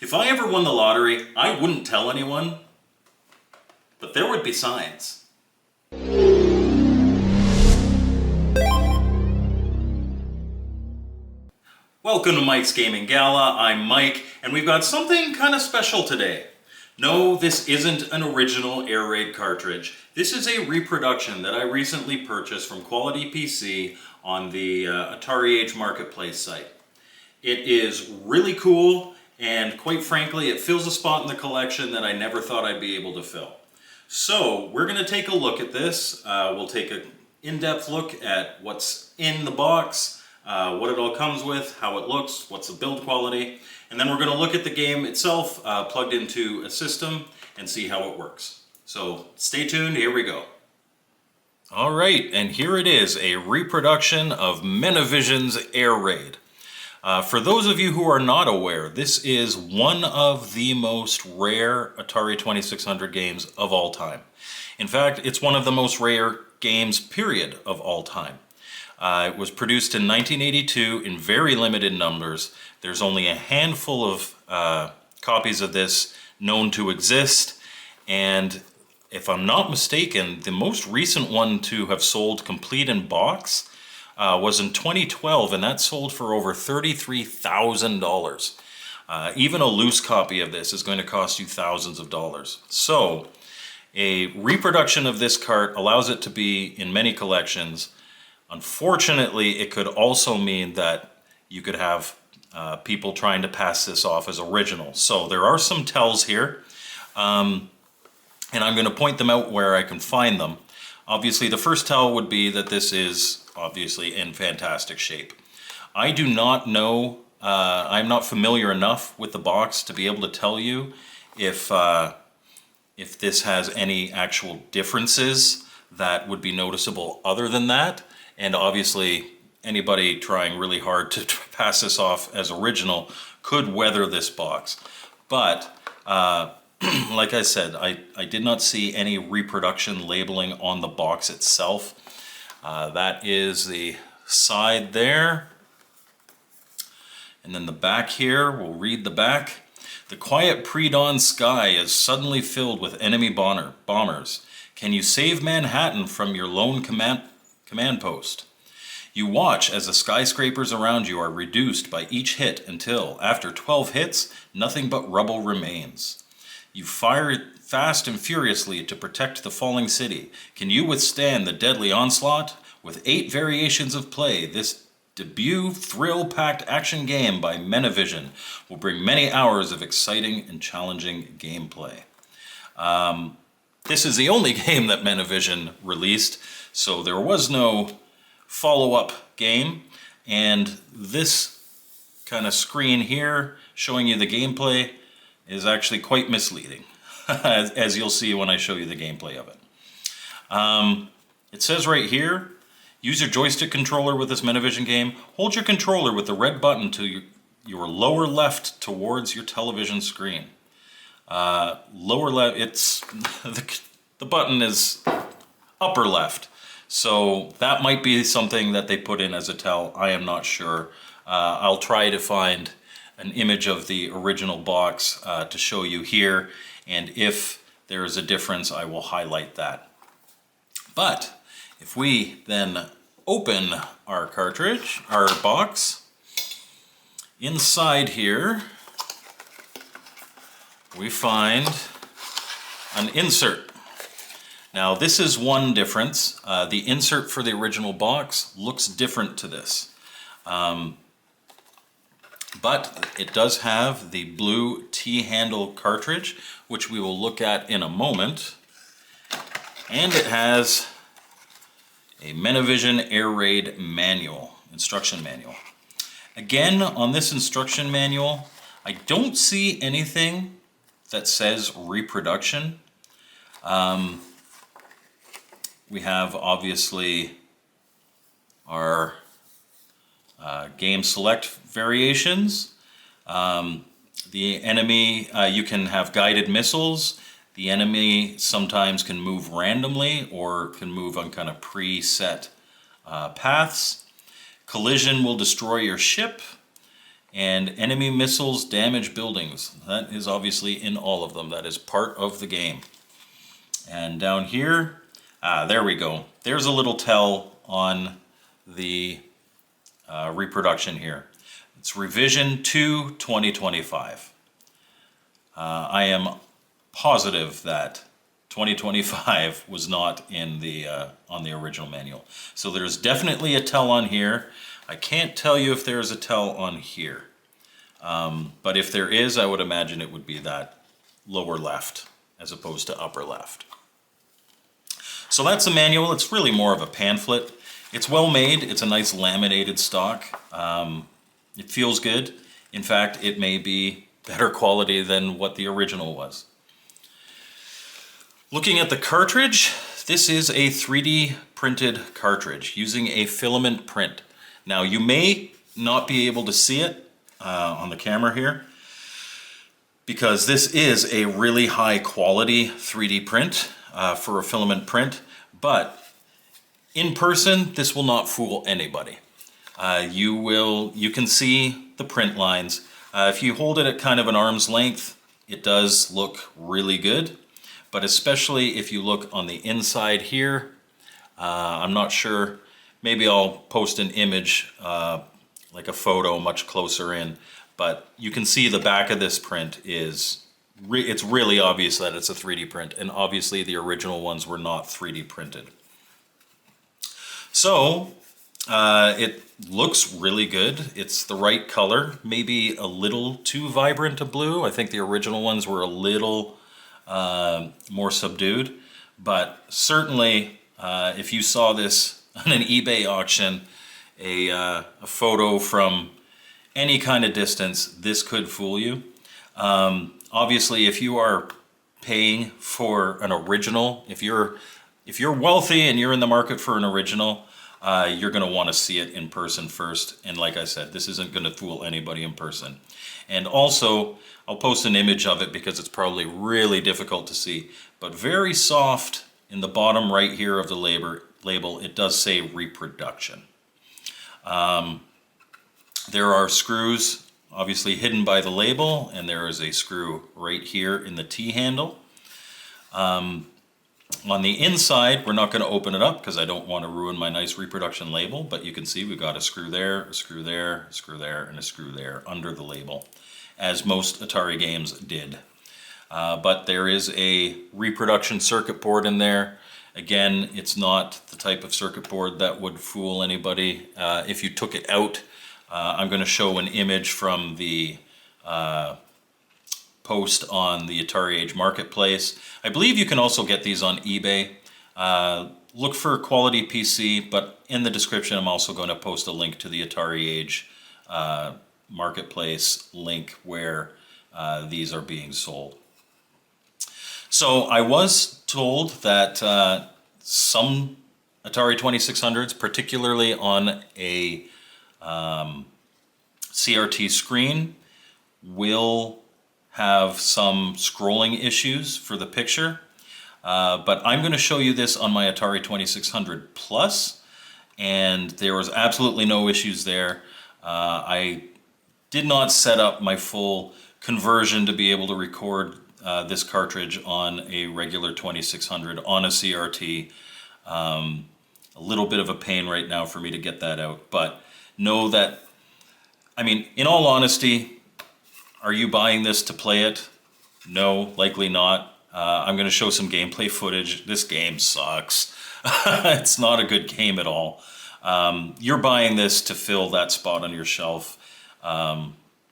If I ever won the lottery, I wouldn't tell anyone, but there would be signs. Welcome to Mike's Gaming Gala. I'm Mike, and we've got something kind of special today. No, this isn't an original air raid cartridge. This is a reproduction that I recently purchased from Quality PC on the Atari Age Marketplace site. It is really cool, and quite frankly, it fills a spot in the collection that I never thought I'd be able to fill. So we're going to take a look at this. We'll take an in-depth look at what's in the box, what it all comes with, how it looks, what's the build quality, and then we're going to look at the game itself plugged into a system and see how it works. So stay tuned, here we go. Alright, and here it is, a reproduction of Menavision's Air Raid. For those of you who are not aware, this is one of the most rare Atari 2600 games of all time. In fact, it's one of the most rare games, period, of all time. It was produced in 1982 in very limited numbers. There's only a handful of copies of this known to exist, and if I'm not mistaken, the most recent one to have sold complete in box was in 2012, and that sold for over $33,000. Even a loose copy of this is going to cost you thousands of dollars. So a reproduction of this cart allows it to be in many collections. Unfortunately, it could also mean that you could have people trying to pass this off as original. So there are some tells here, and I'm going to point them out where I can find them. Obviously, the first tell would be that this is obviously in fantastic shape. I do not know, I'm not familiar enough with the box to be able to tell you if this has any actual differences that would be noticeable other than that. And obviously, anybody trying really hard to pass this off as original could weather this box. But like I said, I did not see any reproduction labeling on the box itself. That is the side there. And then the back here, we'll read the back. The quiet pre-dawn sky is suddenly filled with enemy bombers. Can you save Manhattan from your lone command post? You watch as the skyscrapers around you are reduced by each hit until, after 12 hits, nothing but rubble remains. You fire fast and furiously to protect the falling city. Can you withstand the deadly onslaught? With 8 variations of play, this debut thrill-packed action game by Menavision will bring many hours of exciting and challenging gameplay. This is the only game that Menavision released, so there was no follow-up game, and this kind of screen here showing you the gameplay is actually quite misleading, as you'll see when I show you the gameplay of it. It says right here, use your joystick controller with this Menavision game. Hold your controller with the red button to your lower left towards your television screen. Lower left, it's the button is upper left. So that might be something that they put in as a tell. I am not sure. I'll try to find an image of the original box to show you here, and if there is a difference, I will highlight that. But if we then open our cartridge, our box, inside here we find an insert. Now this is one difference. The insert for the original box looks different to this. But it does have the blue T-handle cartridge, which we will look at in a moment. And it has a Menavision Air Raid manual, instruction manual. Again, on this instruction manual, I don't see anything that says reproduction. We have obviously our game select variations. The enemy, you can have guided missiles. The enemy sometimes can move randomly or can move on kind of preset paths. Collision will destroy your ship. and enemy missiles damage buildings. That is obviously in all of them. That is part of the game. And down here, there we go. There's a little tell on the reproduction here. It's revision 2 2025. I am positive that 2025 was not in the on the original manual. So there's definitely a tell on here. I can't tell you if there's a tell on here. But if there is, I would imagine it would be that lower left as opposed to upper left. So that's the manual. It's really more of a pamphlet. It's well made. It's a nice laminated stock. It feels good. In fact, it may be better quality than what the original was. Looking at the cartridge, this is a 3D printed cartridge using a filament print. Now you may not be able to see it on the camera here because this is a really high quality 3D print for a filament print, but in person this will not fool anybody. You can see the print lines. If you hold it at kind of an arm's length, it does look really good. But especially if you look on the inside here, I'm not sure, maybe I'll post an image, like a photo much closer in, but you can see the back of this print is, it's really obvious that it's a 3D print, and obviously the original ones were not 3D printed. So, it looks really good. It's the right color, maybe a little too vibrant a blue. I think the original ones were a little more subdued, but certainly if you saw this on an eBay auction, a photo from any kind of distance, this could fool you. Obviously, if you are paying for an original, if you're wealthy and you're in the market for an original, you're going to want to see it in person first. And like I said, this isn't going to fool anybody in person. And also, I'll post an image of it because it's probably really difficult to see, but very soft in the bottom right here of the label, it does say Reproduction. There are screws obviously hidden by the label, and there is a screw right here in the T-handle. On the inside, we're not going to open it up because I don't want to ruin my nice Reproduction label, but you can see we've got a screw there, a screw there, a screw there, and a screw there under the label, as most Atari games did. But there is a Reproduction circuit board in there. Again, it's not the type of circuit board that would fool anybody. If you took it out, I'm going to show an image from the post on the Atari Age Marketplace. I believe you can also get these on eBay. Look for Quality PC, but in the description I'm also going to post a link to the Atari Age Marketplace link where these are being sold. So I was told that some Atari 2600s, particularly on a CRT screen, will have some scrolling issues for the picture, but I'm going to show you this on my Atari 2600 Plus, and there was absolutely no issues there. I did not set up my full conversion to be able to record this cartridge on a regular 2600 on a CRT. A little bit of a pain right now for me to get that out, but know that, I mean, in all honesty, are you buying this to play it? No, likely not. I'm going to show some gameplay footage. This game sucks. It's not a good game at all. You're buying this to fill that spot on your shelf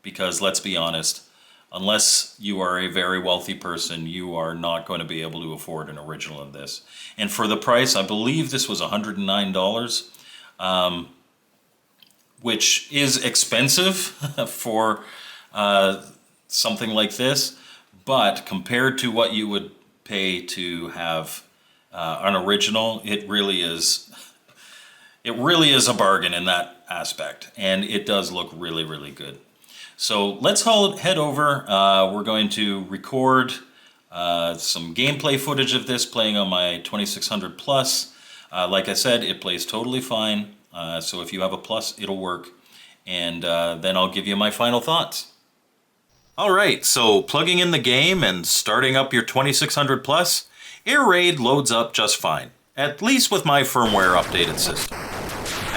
because, let's be honest, unless you are a very wealthy person, you are not going to be able to afford an original of this. And for the price, I believe this was $109, which is expensive for something like this, but compared to what you would pay to have an original, it really is a bargain in that aspect, and it does look really, really good. So let's head over. We're going to record some gameplay footage of this playing on my 2600 Plus. Like I said, it plays totally fine, so if you have a Plus, it'll work. and then I'll give you my final thoughts. Alright, so plugging in the game and starting up your 2600 Plus, Air Raid loads up just fine, at least with my firmware updated system.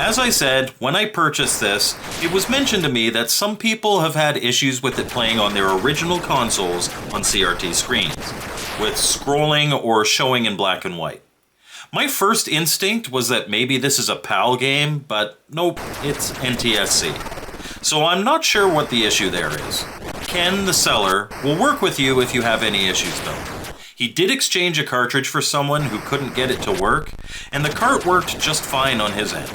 As I said, when I purchased this, it was mentioned to me that some people have had issues with it playing on their original consoles on CRT screens, with scrolling or showing in black and white. My first instinct was that maybe this is a PAL game, but nope, it's NTSC. So I'm not sure what the issue there is. Ken, the seller, will work with you if you have any issues though. He did exchange a cartridge for someone who couldn't get it to work, and the cart worked just fine on his end.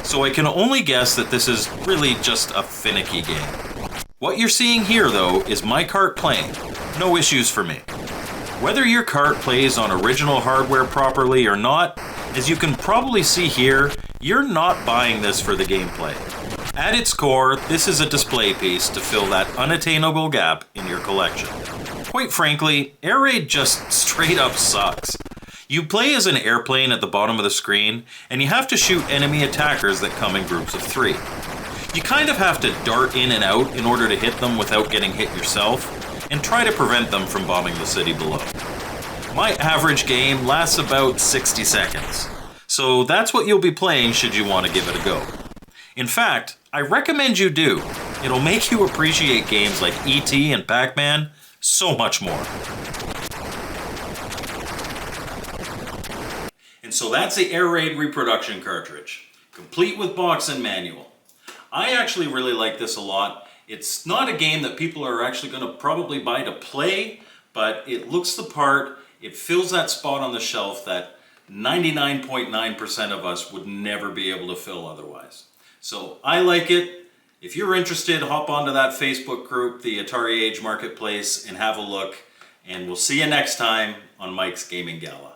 So I can only guess that this is really just a finicky game. What you're seeing here though is my cart playing. No issues for me. Whether your cart plays on original hardware properly or not, as you can probably see here, you're not buying this for the gameplay. At its core, this is a display piece to fill that unattainable gap in your collection. Quite frankly, Air Raid just straight up sucks. You play as an airplane at the bottom of the screen, and you have to shoot enemy attackers that come in groups of 3. You kind of have to dart in and out in order to hit them without getting hit yourself, and try to prevent them from bombing the city below. My average game lasts about 60 seconds, so that's what you'll be playing should you want to give it a go. In fact, I recommend you do. It'll make you appreciate games like E.T. and Pac-Man so much more. And so that's the Air Raid Reproduction cartridge, complete with box and manual. I actually really like this a lot. It's not a game that people are actually going to probably buy to play, but it looks the part, it fills that spot on the shelf that 99.9% of us would never be able to fill otherwise. So I like it. If you're interested, hop onto that Facebook group, the Atari Age Marketplace, and have a look. And we'll see you next time on Mike's Gaming Gala.